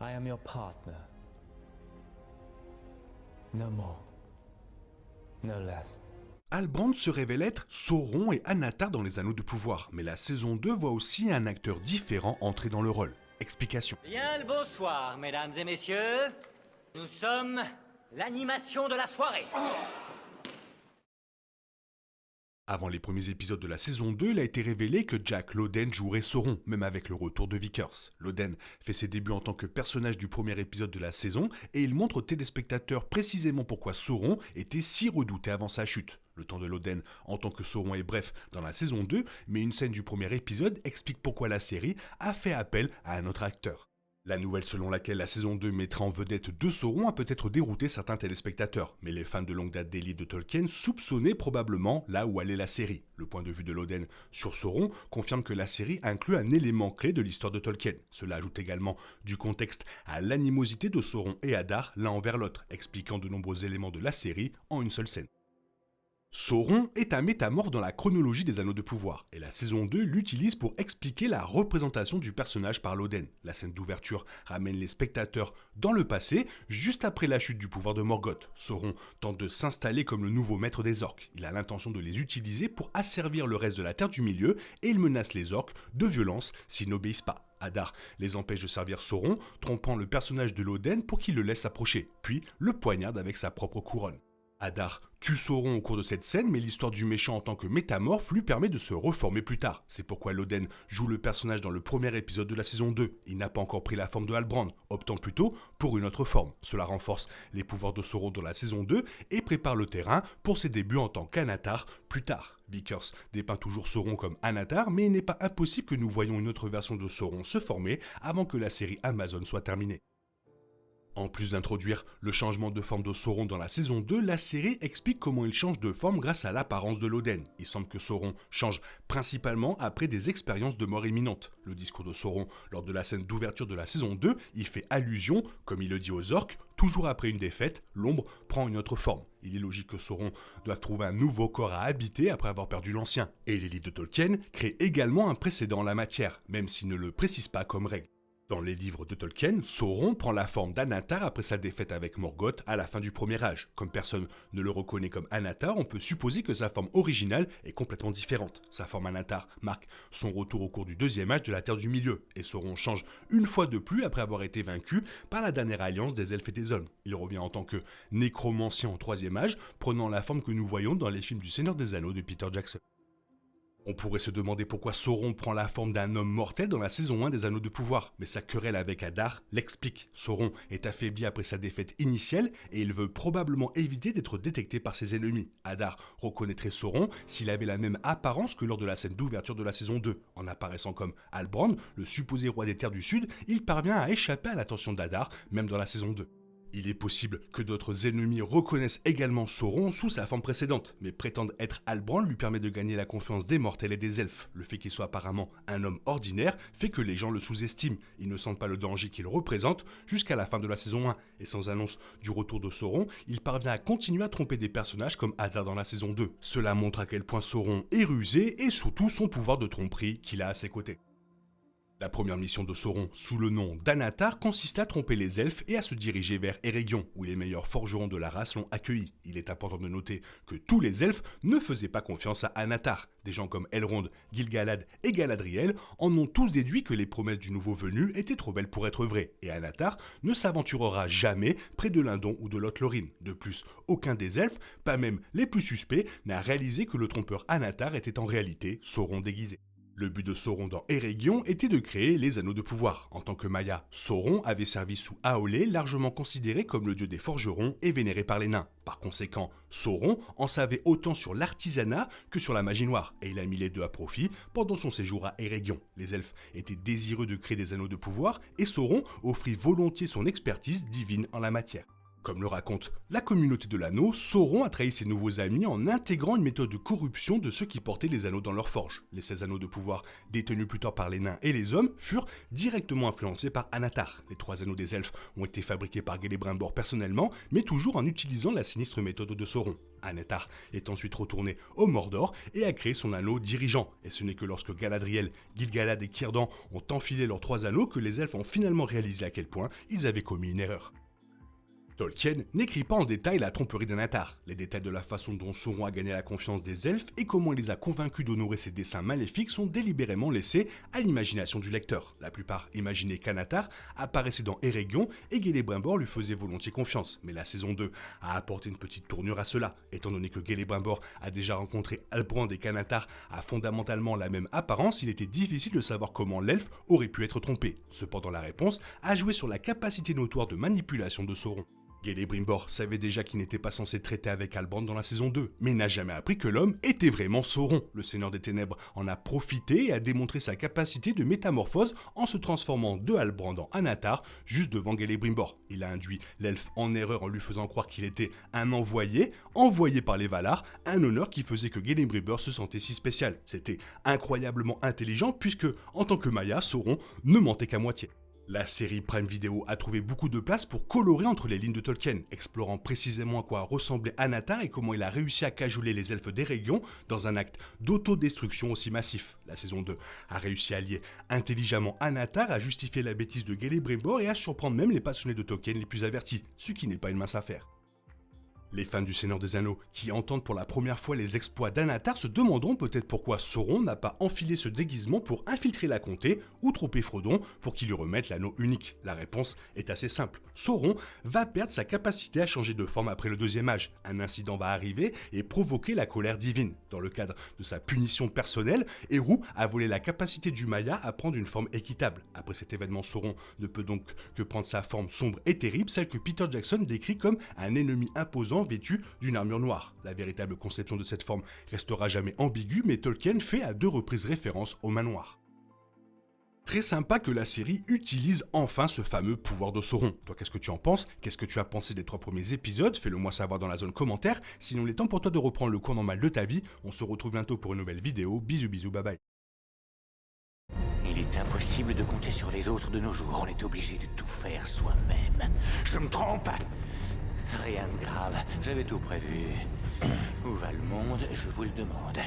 I am your partner. No more. No less. Halbrand se révèle être Sauron et Anatar dans les Anneaux de Pouvoir, mais la saison 2 voit aussi un acteur différent entrer dans le rôle. Explication. Bien le bonsoir, mesdames et messieurs. Nous sommes l'animation de la soirée. Avant les premiers épisodes de la saison 2, il a été révélé que Jack Lawden jouerait Sauron, même avec le retour de Vickers. Lawden fait ses débuts en tant que personnage du premier épisode de la saison, et il montre aux téléspectateurs précisément pourquoi Sauron était si redouté avant sa chute. Le temps de Lawden en tant que Sauron est bref dans la saison 2, mais une scène du premier épisode explique pourquoi la série a fait appel à un autre acteur. La nouvelle selon laquelle la saison 2 mettra en vedette deux Sauron a peut-être dérouté certains téléspectateurs, mais les fans de longue date des livres de Tolkien soupçonnaient probablement là où allait la série. Le point de vue de Lawden sur Sauron confirme que la série inclut un élément clé de l'histoire de Tolkien. Cela ajoute également du contexte à l'animosité de Sauron et Adar l'un envers l'autre, expliquant de nombreux éléments de la série en une seule scène. Sauron est un métamorphe dans la chronologie des Anneaux de Pouvoir, et la saison 2 l'utilise pour expliquer la représentation du personnage par Lawden. La scène d'ouverture ramène les spectateurs dans le passé, juste après la chute du pouvoir de Morgoth. Sauron tente de s'installer comme le nouveau maître des orques. Il a l'intention de les utiliser pour asservir le reste de la Terre du Milieu, et il menace les orques de violence s'ils n'obéissent pas. Adar les empêche de servir Sauron, trompant le personnage de Lawden pour qu'il le laisse approcher, puis le poignarde avec sa propre couronne. Adar tue Sauron au cours de cette scène, mais l'histoire du méchant en tant que métamorphe lui permet de se reformer plus tard. C'est pourquoi Lawden joue le personnage dans le premier épisode de la saison 2. Il n'a pas encore pris la forme de Halbrand, optant plutôt pour une autre forme. Cela renforce les pouvoirs de Sauron dans la saison 2 et prépare le terrain pour ses débuts en tant qu'Anatar plus tard. Vickers dépeint toujours Sauron comme Anatar, mais il n'est pas impossible que nous voyions une autre version de Sauron se former avant que la série Amazon soit terminée. En plus d'introduire le changement de forme de Sauron dans la saison 2, la série explique comment il change de forme grâce à l'apparence de Lawden. Il semble que Sauron change principalement après des expériences de mort imminente. Le discours de Sauron lors de la scène d'ouverture de la saison 2 y fait allusion, comme il le dit aux orques, toujours après une défaite, l'ombre prend une autre forme. Il est logique que Sauron doive trouver un nouveau corps à habiter après avoir perdu l'ancien. Et les livres de Tolkien créent également un précédent en la matière, même s'ils ne le précisent pas comme règle. Dans les livres de Tolkien, Sauron prend la forme d'Anatar après sa défaite avec Morgoth à la fin du Premier Âge. Comme personne ne le reconnaît comme Anatar, on peut supposer que sa forme originale est complètement différente. Sa forme Anatar marque son retour au cours du Deuxième Âge de la Terre du Milieu, et Sauron change une fois de plus après avoir été vaincu par la dernière alliance des elfes et des hommes. Il revient en tant que nécromancien au Troisième Âge, prenant la forme que nous voyons dans les films du Seigneur des Anneaux de Peter Jackson. On pourrait se demander pourquoi Sauron prend la forme d'un homme mortel dans la saison 1 des Anneaux de Pouvoir, mais sa querelle avec Adar l'explique. Sauron est affaibli après sa défaite initiale et il veut probablement éviter d'être détecté par ses ennemis. Adar reconnaîtrait Sauron s'il avait la même apparence que lors de la scène d'ouverture de la saison 2. En apparaissant comme Halbrand, le supposé roi des terres du Sud, il parvient à échapper à l'attention d'Adar, même dans la saison 2. Il est possible que d'autres ennemis reconnaissent également Sauron sous sa forme précédente, mais prétendre être Halbrand lui permet de gagner la confiance des mortels et des elfes. Le fait qu'il soit apparemment un homme ordinaire fait que les gens le sous-estiment. Ils ne sentent pas le danger qu'il représente jusqu'à la fin de la saison 1, et sans annonce du retour de Sauron, il parvient à continuer à tromper des personnages comme Adar dans la saison 2. Cela montre à quel point Sauron est rusé et surtout son pouvoir de tromperie qu'il a à ses côtés. La première mission de Sauron, sous le nom d'Anatar, consiste à tromper les elfes et à se diriger vers Eregion, où les meilleurs forgerons de la race l'ont accueilli. Il est important de noter que tous les elfes ne faisaient pas confiance à Anatar. Des gens comme Elrond, Gil-galad et Galadriel en ont tous déduit que les promesses du nouveau venu étaient trop belles pour être vraies, et Anatar ne s'aventurera jamais près de Lindon ou de Lothlórien. De plus, aucun des elfes, pas même les plus suspects, n'a réalisé que le trompeur Anatar était en réalité Sauron déguisé. Le but de Sauron dans Eregion était de créer les Anneaux de Pouvoir. En tant que Maia, Sauron avait servi sous Aolé, largement considéré comme le dieu des forgerons et vénéré par les nains. Par conséquent, Sauron en savait autant sur l'artisanat que sur la magie noire, et il a mis les deux à profit pendant son séjour à Eregion. Les elfes étaient désireux de créer des Anneaux de Pouvoir, et Sauron offrit volontiers son expertise divine en la matière. Comme le raconte la communauté de l'anneau, Sauron a trahi ses nouveaux amis en intégrant une méthode de corruption de ceux qui portaient les anneaux dans leur forge. Les 16 anneaux de pouvoir détenus plus tard par les nains et les hommes furent directement influencés par Anatar. Les 3 anneaux des elfes ont été fabriqués par Celebrimbor personnellement, mais toujours en utilisant la sinistre méthode de Sauron. Anatar est ensuite retourné au Mordor et a créé son anneau dirigeant. Et ce n'est que lorsque Galadriel, Gil-galad et Círdan ont enfilé leurs 3 anneaux que les elfes ont finalement réalisé à quel point ils avaient commis une erreur. Tolkien n'écrit pas en détail la tromperie d'Anatar, les détails de la façon dont Sauron a gagné la confiance des elfes et comment il les a convaincus d'honorer ses desseins maléfiques sont délibérément laissés à l'imagination du lecteur. La plupart imaginaient qu'Anatar apparaissait dans Eregion et Celebrimbor lui faisait volontiers confiance, mais la saison 2 a apporté une petite tournure à cela, étant donné que Celebrimbor a déjà rencontré Halbrand et qu'Anatar a fondamentalement la même apparence, il était difficile de savoir comment l'elfe aurait pu être trompé. Cependant la réponse a joué sur la capacité notoire de manipulation de Sauron. Celebrimbor savait déjà qu'il n'était pas censé traiter avec Halbrand dans la saison 2, mais n'a jamais appris que l'homme était vraiment Sauron. Le Seigneur des Ténèbres en a profité et a démontré sa capacité de métamorphose en se transformant de Halbrand en Anatar juste devant Celebrimbor. Il a induit l'elfe en erreur en lui faisant croire qu'il était un envoyé par les Valar, un honneur qui faisait que Celebrimbor se sentait si spécial. C'était incroyablement intelligent puisque, en tant que Maya, Sauron ne mentait qu'à moitié. La série Prime Video a trouvé beaucoup de place pour colorer entre les lignes de Tolkien, explorant précisément à quoi ressemblait Anatar et comment il a réussi à cajoler les elfes d'Eregion dans un acte d'autodestruction aussi massif. La saison 2 a réussi à lier intelligemment Anatar, à justifier la bêtise de Celebrimbor et à surprendre même les passionnés de Tolkien les plus avertis, ce qui n'est pas une mince affaire. Les fans du Seigneur des Anneaux qui entendent pour la première fois les exploits d'Anatar se demanderont peut-être pourquoi Sauron n'a pas enfilé ce déguisement pour infiltrer la comté ou tromper Frodon pour qu'il lui remette l'anneau unique. La réponse est assez simple. Sauron va perdre sa capacité à changer de forme après le deuxième âge. Un incident va arriver et provoquer la colère divine. Dans le cadre de sa punition personnelle, Eru a volé la capacité du Maya à prendre une forme équitable. Après cet événement, Sauron ne peut donc que prendre sa forme sombre et terrible, celle que Peter Jackson décrit comme un ennemi imposant vêtu d'une armure noire. La véritable conception de cette forme restera jamais ambiguë, mais Tolkien fait à 2 reprises référence au manoir. Très sympa que la série utilise enfin ce fameux pouvoir de Sauron. Toi, qu'est-ce que tu en penses? Qu'est-ce que tu as pensé des 3 premiers épisodes? Fais-le moi savoir dans la zone commentaire. Sinon, il est temps pour toi de reprendre le cours normal de ta vie. On se retrouve bientôt pour une nouvelle vidéo. Bisous, bisous, bye bye. Il est impossible de compter sur les autres de nos jours. On est obligé de tout faire soi-même. Je me trompe? Rien de grave, j'avais tout prévu. Où va le monde, je vous le demande.